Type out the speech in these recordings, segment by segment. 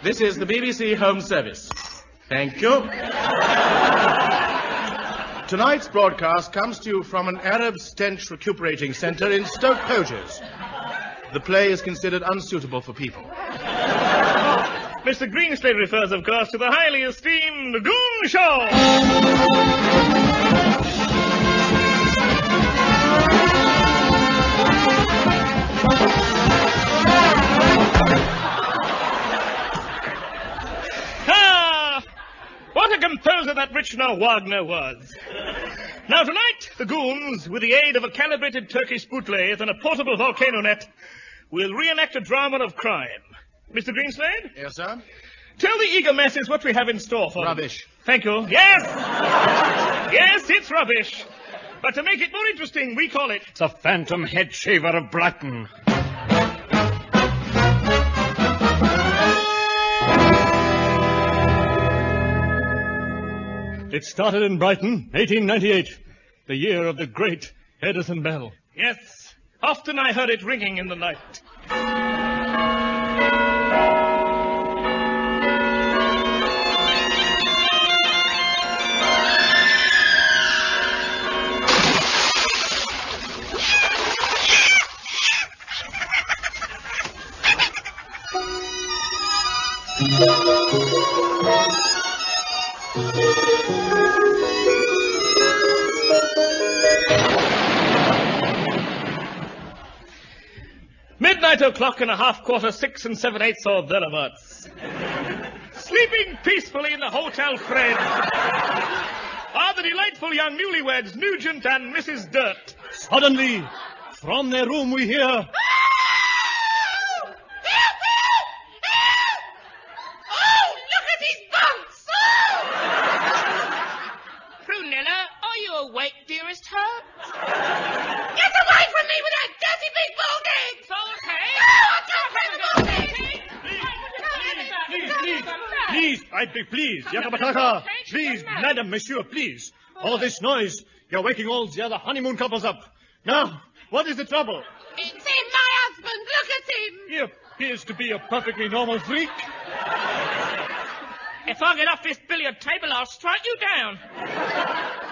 This is the BBC Home Service. Thank you. Tonight's broadcast comes to you from an Arab stench recuperating centre in Stoke Poges. The play is considered unsuitable for people. Mr. Greenslade refers, of course, to the highly esteemed Goon Show. What a composer that Richard Wagner was. Now tonight, the Goons, with the aid of a calibrated Turkish bootlathe and a portable volcano net, will reenact a drama of crime. Mr. Greenslade? Yes, sir? Tell the eager masses what we have in store for them. Rubbish. Thank you. Yes! Yes, it's rubbish. But to make it more interesting, we call it The Phantom Head Shaver of Brighton. It started in Brighton, 1898, the year of the great Edison Bell. Yes. Often I heard it ringing in the night. Midnight o'clock and a half quarter, 6 7/8 or thereabouts. Sleeping peacefully in the Hotel Fred are the delightful young newlyweds, Nugent and Mrs. Dirt. Suddenly, from their room we hear... Awake, dearest heart? Get away from me with that dirty big bald egg! No, Please, I beg, please, Yakabataka, please, madam, monsieur, please. All this noise, you're waking all the other honeymoon couples up. Now, what is the trouble? It's him, my husband, look at him! He appears to be a perfectly normal freak. If I get off this billiard table, I'll strike you down.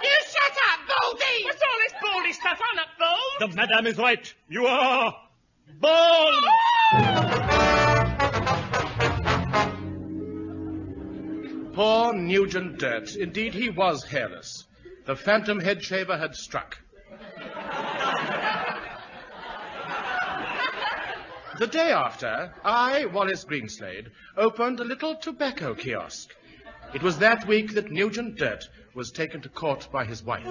You shut up, Baldy! What's all this baldy stuff? I'm not bold. The madam is right. You are bald. Poor Nugent Dirt. Indeed, he was hairless. The phantom head shaver had struck. The day after, I, Wallace Greenslade, opened a little tobacco kiosk. It was that week that Nugent Dirt was taken to court by his wife.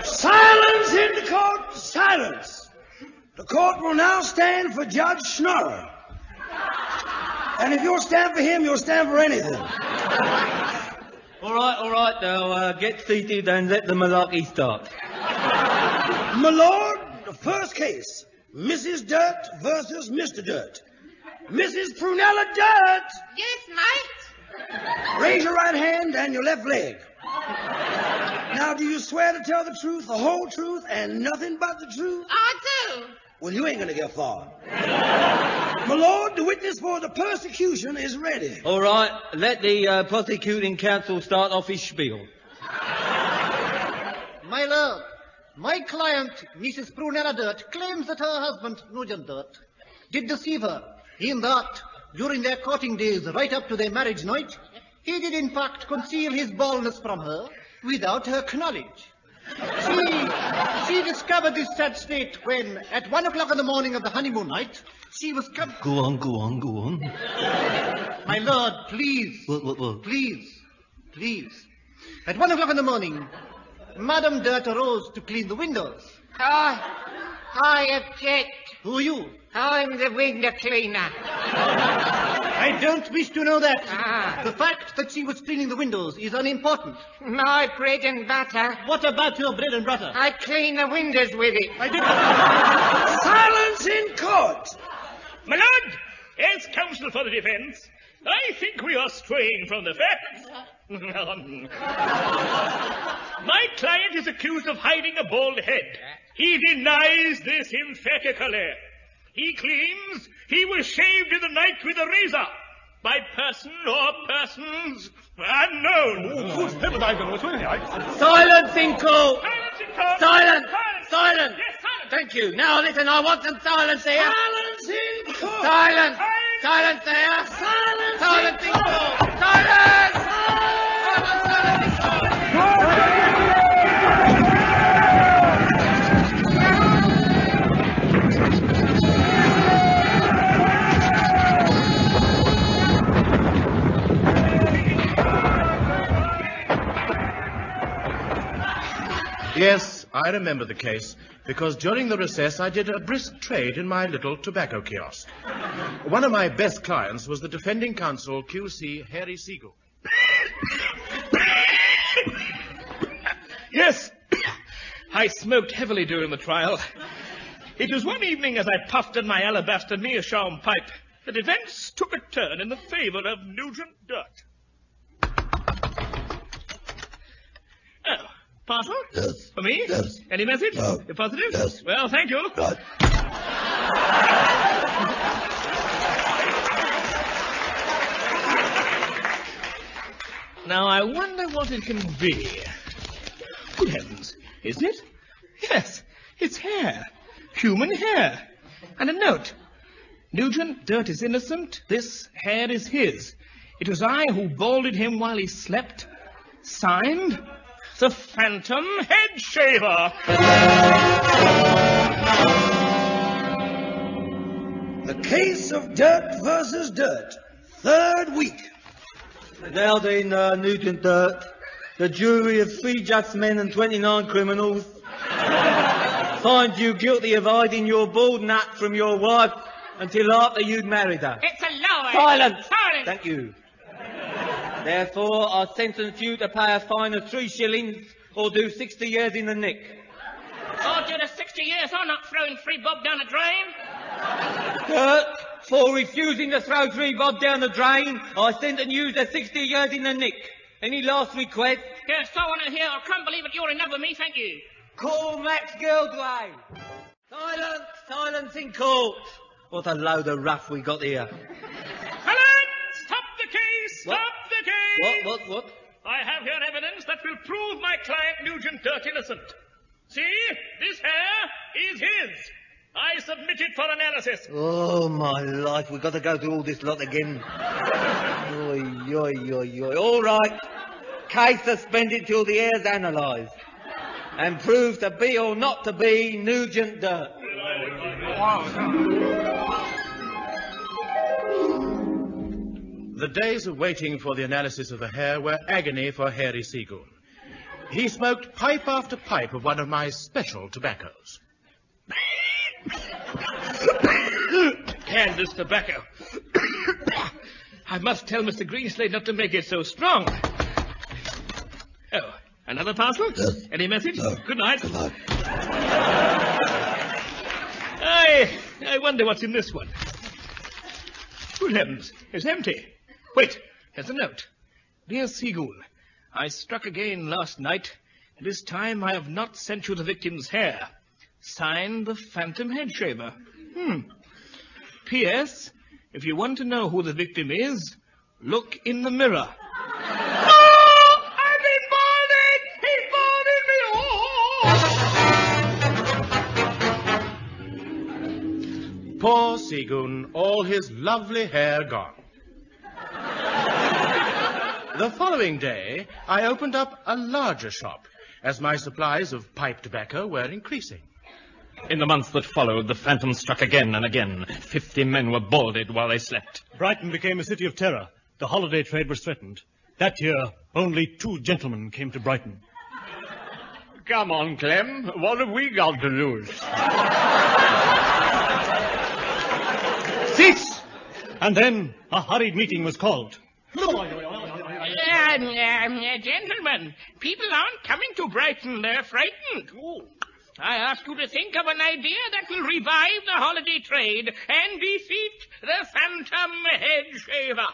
Silence in the court! Silence! The court will now stand for Judge Schnorrer. And if you'll stand for him, you'll stand for anything. All right, now, get seated and let the malarkey start. My lord, the first case, Mrs. Dirt versus Mr. Dirt. Mrs. Prunella Dirt! Yes, mate? Raise your right hand and your left leg. Now, do you swear to tell the truth, the whole truth, and nothing but the truth? I do. Well, you ain't gonna get far. My lord, the witness for the persecution is ready. All right, let the prosecuting counsel start off his spiel. My lord, my client, Mrs. Prunella Dirt, claims that her husband, Nugent Dirt, did deceive her in that, during their courting days right up to their marriage night, he did in fact conceal his baldness from her without her knowledge. She discovered this sad state when, at 1 o'clock in the morning of the honeymoon night, she was come... Go on. My lord, please. What? Please. At 1 o'clock in the morning, Madame Dirt arose to clean the windows. I object. Who are you? I'm the window cleaner. I don't wish to know that. The fact that she was cleaning the windows is unimportant. My bread and butter. What about your bread and butter? I clean the windows with it. Silence in court! My lord, as counsel for the defence, I think we are straying from the facts. My client is accused of hiding a bald head. He denies this emphatically. He claims he was shaved in the night with a razor. By person or persons unknown. Silence in court! Silence in court! Silence! Silence! Silence! Yes, silence! Thank you. Now listen, I want some silence here. Silence in court! Silence! Silence there! Silence in court! Silence! Silence in court! Yes, I remember the case, because during the recess I did a brisk trade in my little tobacco kiosk. One of my best clients was the defending counsel, QC Harry Seagull. Yes, I smoked heavily during the trial. It was one evening as I puffed at my alabaster meerschaum pipe that events took a turn in the favor of Nugent Dirt. Oh, parcel? Yes. For me? Yes. Any message? No. You're positive? Yes. Well, thank you. Right. Now, I wonder what it can be. Good heavens, is it? Yes, it's hair. Human hair. And a note. Nugent Dirt is innocent. This hair is his. It was I who balded him while he slept. Signed, the Phantom Head Shaver. The case of Dirt versus Dirt. Third week. Now then, Nugent Dirt, the jury of 3 just men and 29 criminals finds you guilty of hiding your bald nut from your wife until after you'd married her. It's a lie. Silence! Silence! Thank you. Therefore, I sentence you to pay a fine of 3 shillings or do 60 years in the nick. I'll do the 60 years. I'm not throwing 3 bob down the drain. Dirt, for refusing to throw 3 bob down the drain, I sentence you to 60 years in the nick. Any last request? Yes, I want to hear. I can't believe it. You're enough with me, thank you. Call Max Gilgray. Silence! Silence in court. What a load of rough we got here. Silence! Stop the case! Stop the case! What? I have here evidence that will prove my client Nugent Dirt innocent. See? This hair is his. I submit it for analysis. Oh, my life, we've got to go through all this lot again. Oi. All right. Case suspended till the hair's analysed. And proved to be or not to be Nugent Dirt. The days of waiting for the analysis of the hair were agony for Harry Seagull. He smoked pipe after pipe of one of my special tobaccos. Candace tobacco. I must tell Mr. Greenslade not to make it so strong. Oh, another parcel? Yes. Any message? No. Good night. Good night. I wonder what's in this one. Good heavens, it's empty. Wait, here's a note. Dear Seagoon, I struck again last night. This time I have not sent you the victim's hair. Signed, the Phantom Head Shaver. P.S. If you want to know who the victim is, look in the mirror. Oh! I've been balded! He balded me! Oh! Poor Seagoon, all his lovely hair gone. The following day, I opened up a larger shop, as my supplies of pipe tobacco were increasing. In the months that followed, the Phantom struck again and again. 50 men were balded while they slept. Brighton became a city of terror. The holiday trade was threatened. That year, only 2 gentlemen came to Brighton. Come on, Clem. What have we got to lose? Cease! And then a hurried meeting was called. Gentlemen, people aren't coming to Brighton. They're frightened. I ask you to think of an idea that will revive the holiday trade and defeat the Phantom Head Shaver.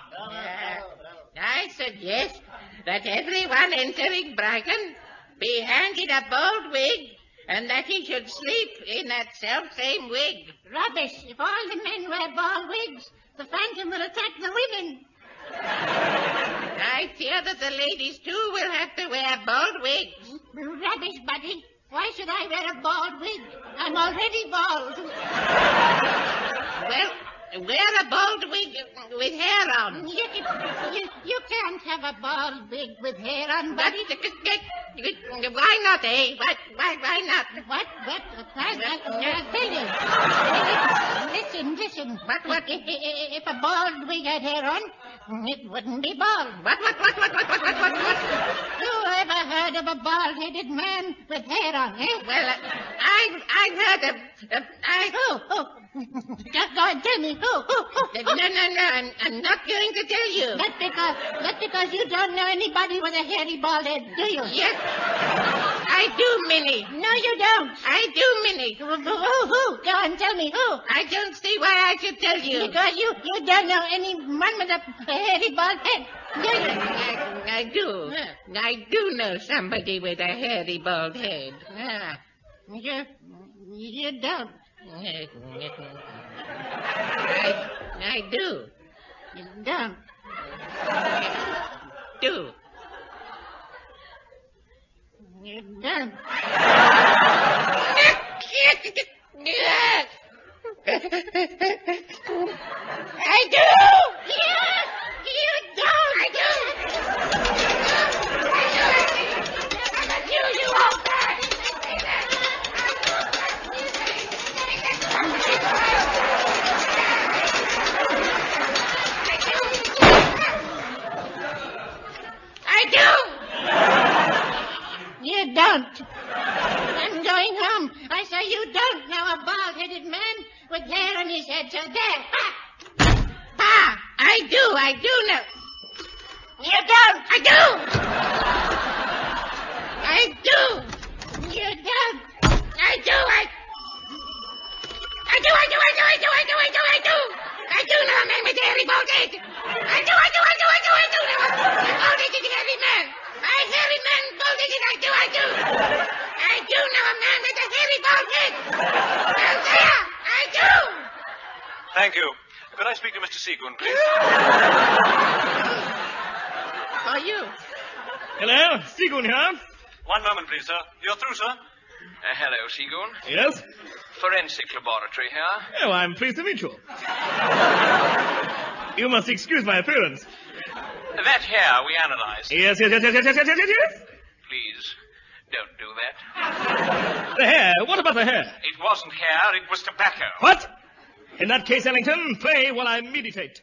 I suggest that everyone entering Brighton be handed a bald wig and that he should sleep in that self-same wig. Rubbish. If all the men wear bald wigs, the phantom will attack the women. I fear that the ladies, too, will have to wear bald wigs. Rubbish, Buddy. Why should I wear a bald wig? I'm already bald. Well, wear a bald wig with hair on. You can't have a bald wig with hair on, Buddy. Why not, eh? Why not? What? I'll tell you. Listen. What? If a bald wig had hair on, it wouldn't be bald. What? You ever heard of a bald-headed man with hair on, eh? Well, I've heard of... Who? Go and tell me who. No, I'm not going to tell you. That's because you don't know anybody with a hairy bald head, do you? Yes, I do, Minnie. No, you don't. I do, Minnie. Who? Go and tell me who. I don't see why I should tell you. Because you don't know anyone with a hairy bald head, do you? I do. I do know somebody with a hairy bald head. You don't. I do. You don't. Do. You don't. I do. Yes, you don't. I do. You won't. You don't. I'm going home. I say you don't know a bald-headed man with hair on his head. So there. Pa! I do know. You don't. I do. You don't. I do know a man with a hairy bald head. I do know a bald-headed hairy man. My hairy man, bald-headed, I do. I do know a man with a hairy bald head. Well, there, I do. Thank you. Could I speak to Mr. Segoon, please? Are you? Hello, Segoon here. One moment, please, sir. You're through, sir? Hello, Segoon. Yes? Forensic laboratory here. Oh, I'm pleased to meet you. You must excuse my appearance. That hair we analyzed. Yes. Please, don't do that. The hair. What about the hair? It wasn't hair, it was tobacco. What? In that case, Ellington, play while I meditate.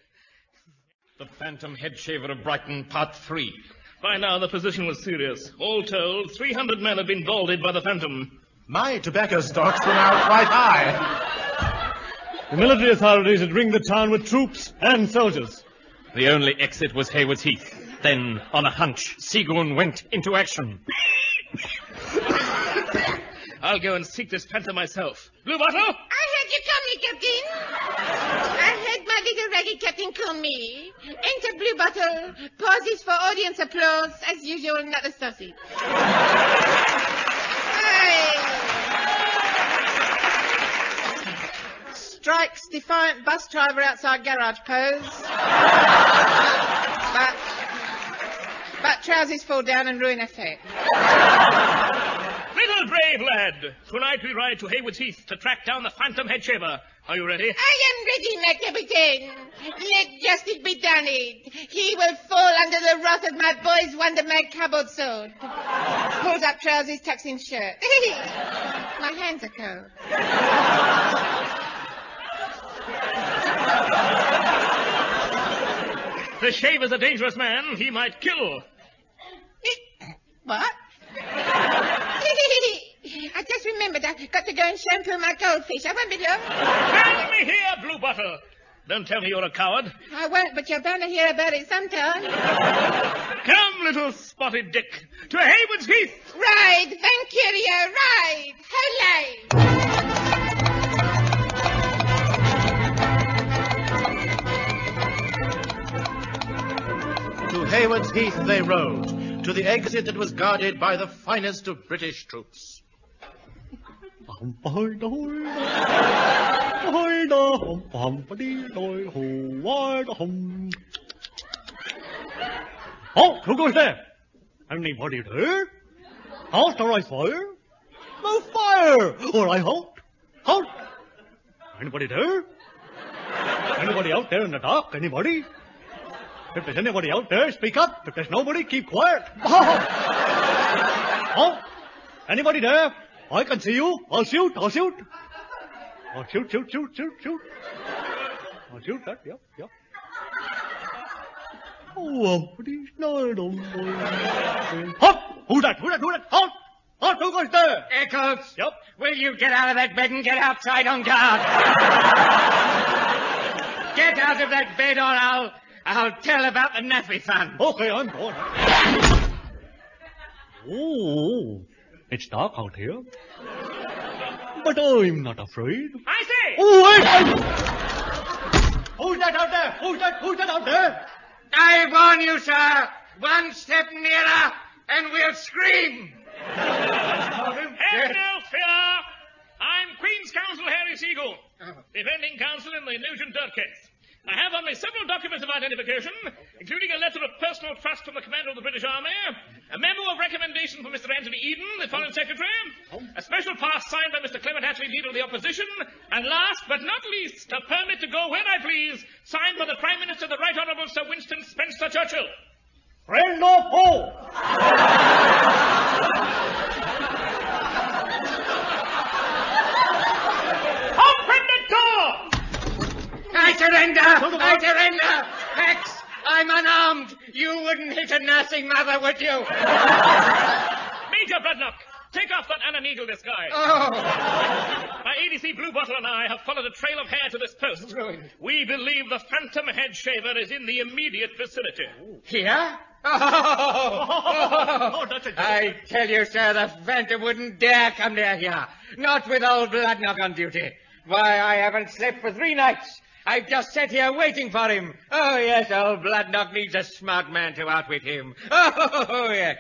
The Phantom Head Shaver of Brighton, Part 3. By now, the position was serious. All told, 300 men had been balded by the Phantom. My tobacco stocks were now quite high. The military authorities had ringed the town with troops and soldiers. The only exit was Haywards Heath. Then, on a hunch, Segoon went into action. I'll go and seek this Phantom myself. Blue Bottle? I heard you coming, Captain. I heard my little raggy Captain call me. Enter Blue Bottle. Pauses for audience applause. As usual, not a sausage. Strikes defiant bus driver outside garage pose. But trousers fall down and ruin effect. Little brave lad. Tonight we ride to Haywards Heath to track down the Phantom Head Shaver. Are you ready? I am ready, my Captain. Let justice be done it. He will fall under the wrath of my boys' Wonder Mag cupboard sword. Pulls up trousers, tucks in shirt. My hands are cold. The Shaver's a dangerous man. He might kill. What? I just remembered I've got to go and shampoo my goldfish. I won't be long. Tell me here, Blue Bottle. Don't tell me you're a coward. I won't, but you're bound to hear about it sometime. Come, little spotted dick, to Haywards Heath. Ride, Vankyria, ride. Hooray. To Haywards Heath they rode, to the exit that was guarded by the finest of British troops. Oh, who goes there? Anybody there? Halt or I fire? No fire! Or I halt. Halt! Anybody there? Anybody out there in the dark? Anybody? If there's anybody out there, speak up. If there's nobody, keep quiet. Oh! Anybody there? I can see you. I'll shoot. I'll shoot. I'll shoot. I'll shoot that. Yep. Oh, halt! Who's that? Halt! Halt! Who goes there? Eccles. Yep. Will you get out of that bed and get outside on guard? Get out of that bed or I'll tell about the naffy fun. Okay, I'm going. Oh, it's dark out here. But I'm not afraid. I say! Oh, wait! Who's that out there? Who's that out there? I warn you, sir. One step nearer and we'll scream. Have no fear. I'm Queen's Counsel Harry Seagoon, defending counsel in the Nugent Dirt case. I have on me several documents of identification, including a letter of personal trust from the commander of the British Army, a memo of recommendation from Mr. Anthony Eden, the Foreign Secretary, a special pass signed by Mr. Clement Attlee, Leader of the Opposition, and last but not least, a permit to go where I please, signed by the Prime Minister, the Right Honourable Sir Winston Spencer Churchill. Friend or foe? Open the door! I surrender! Hex, I'm unarmed. You wouldn't hit a nursing mother, would you? Major Bloodnock, take off that Anna Needle disguise. Oh. My ADC Blue Bottle and I have followed a trail of hair to this post. We believe the phantom head shaver is in the immediate vicinity. Here? I tell you, sir, the phantom wouldn't dare come near here. Not with old Bloodnock on duty. Why, I haven't slept for 3 nights. I've just sat here waiting for him. Oh, yes, old Bloodnock needs a smart man to outwit him. Oh, yes.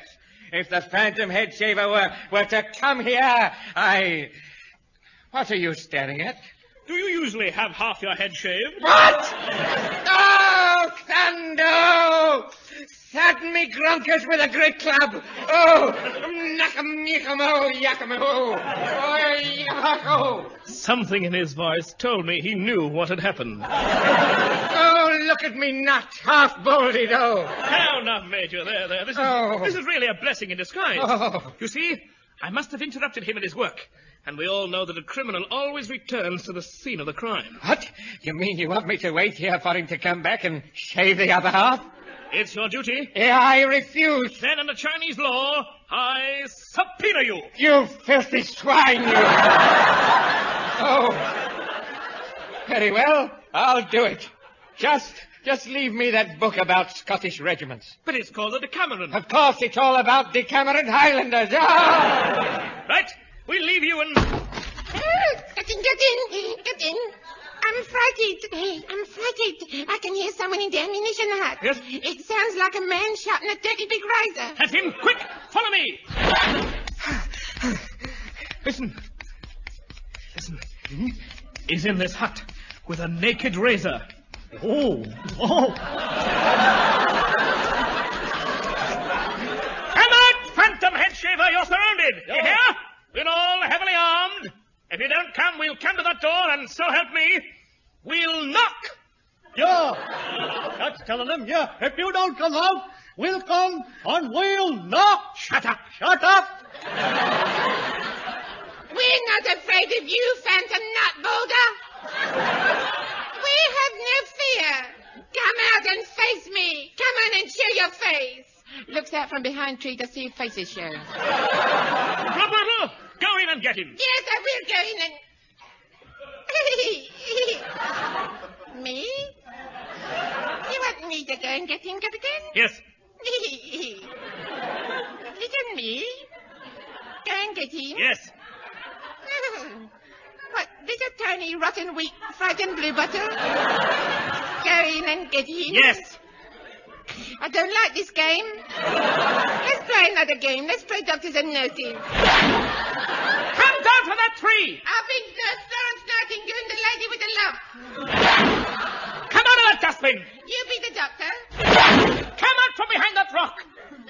If the phantom head shaver were to come here, What are you staring at? Do you usually have half your head shaved? What? Oh, thunder! Sadden me grunkers with a great club. Oh, knack'em, yick'em, oh, yack'em, oh, oh. Something in his voice told me he knew what had happened. Oh, look at me nut, half bolted, oh. Now, Major, there. This is really a blessing in disguise. Oh. You see, I must have interrupted him in his work. And we all know that a criminal always returns to the scene of the crime. What? You mean you want me to wait here for him to come back and shave the other half? It's your duty. Yeah, I refuse. Then under Chinese law, I subpoena you. You filthy swine, you. Oh. Very well, I'll do it. Just leave me that book about Scottish regiments. But it's called the Decameron. Of course, it's all about Decameron Highlanders. Ah! Right, we'll leave you and... Get in. I'm frightened. I can hear someone in the ammunition hut. Yes? It sounds like a man shouting a dirty big riser. That's him. Quick, follow me. Listen. He's in this hut with a naked razor. Oh. Come out, phantom head shaver. You're surrounded. Yeah. You hear? We're all heavily armed. If you don't come, we'll come to that door, and so help me, we'll knock. Yeah. That's telling them, yeah. If you don't come out, we'll come and we'll knock. Shut up. We're not afraid of you, phantom nut boulder. We have no fear. Come out and face me. Come on and show your face. Looks out from behind tree to see if faces show. Bottle, go in and get him. Yes, I will go in and... Me? You want me to go and get him, Captain? Yes. Little me? Go and get him? Yes. What, little tiny rotten weak frightened blue bottle? Go in and get him? Yes. I don't like this game. Let's play another game. Let's play doctors and nurses. Come, of that tree! I've been Florence Nightingale, the lady with the lump. Come out of that dustbin! You be the doctor. Come out from behind that rock!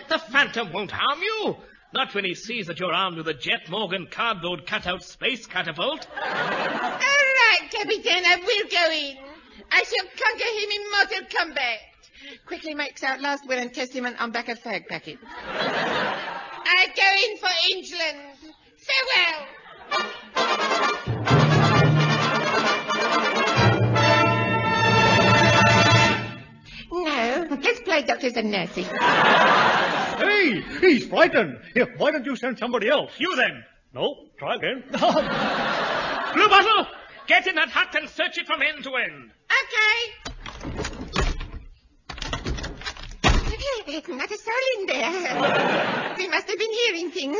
The Phantom won't harm you. Not when he sees that you're armed with a Jet Morgan cardboard cutout space catapult. All right, Captain, I will go in. I shall conquer him in mortal combat. Quickly makes out last will and testament on back of fag packet. I go in for England. Farewell. No, let's play doctors and nurses. Hey, he's frightened. Here, why don't you send somebody else? You then. No, try again. Blue Bottle, get in that hut and search it from end to end. Okay. Not a soul in there. We must have been hearing things.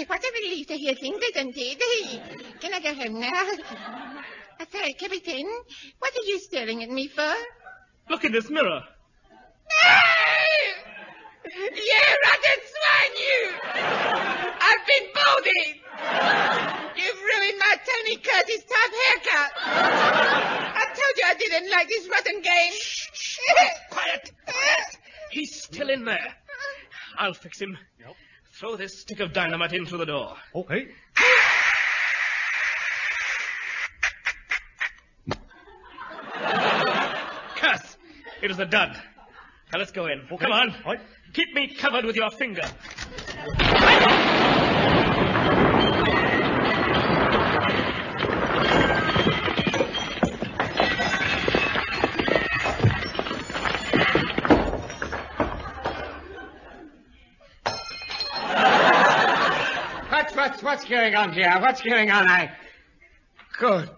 What a relief to hear things, isn't it? Can I go home now? Sorry, Captain, what are you staring at me for? Look in this mirror. No! You rotten swine, you! I've been bolded! You've ruined my Tony Curtis type haircut! I told you I didn't like this rotten game! Shh! Quiet! He's still in there. I'll fix him. Yep. Throw this stick of dynamite in through the door. Okay. Curse! It was a dud. Now let's go in. Okay. Come on. Right. Keep me covered with your finger. What's going on here? What's going on? Good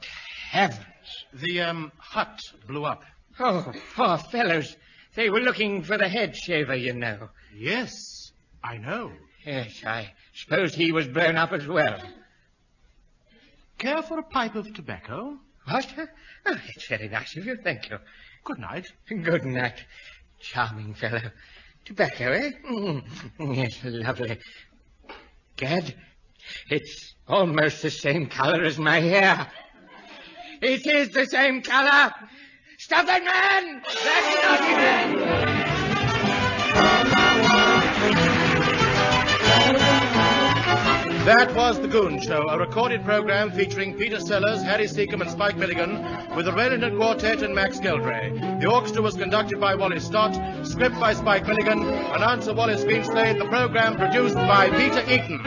heavens. The, hut blew up. Oh, poor fellows. They were looking for the head shaver, you know. Yes, I know. Yes, I suppose he was blown up as well. Care for a pipe of tobacco? What? Oh, it's very nice of you, thank you. Good night. Good night. Charming fellow. Tobacco, eh? Yes, lovely. Gad, it's almost the same colour as my hair. It is the same colour. Stop that man! That naughty man! That was The Goon Show, a recorded program featuring Peter Sellars, Harry Secombe and Spike Milligan, with the Wellington Quartet and Max Geldray. The orchestra was conducted by Wally Stott, script by Spike Milligan, announcer Wallace Greenslade, the program produced by Peter Eaton.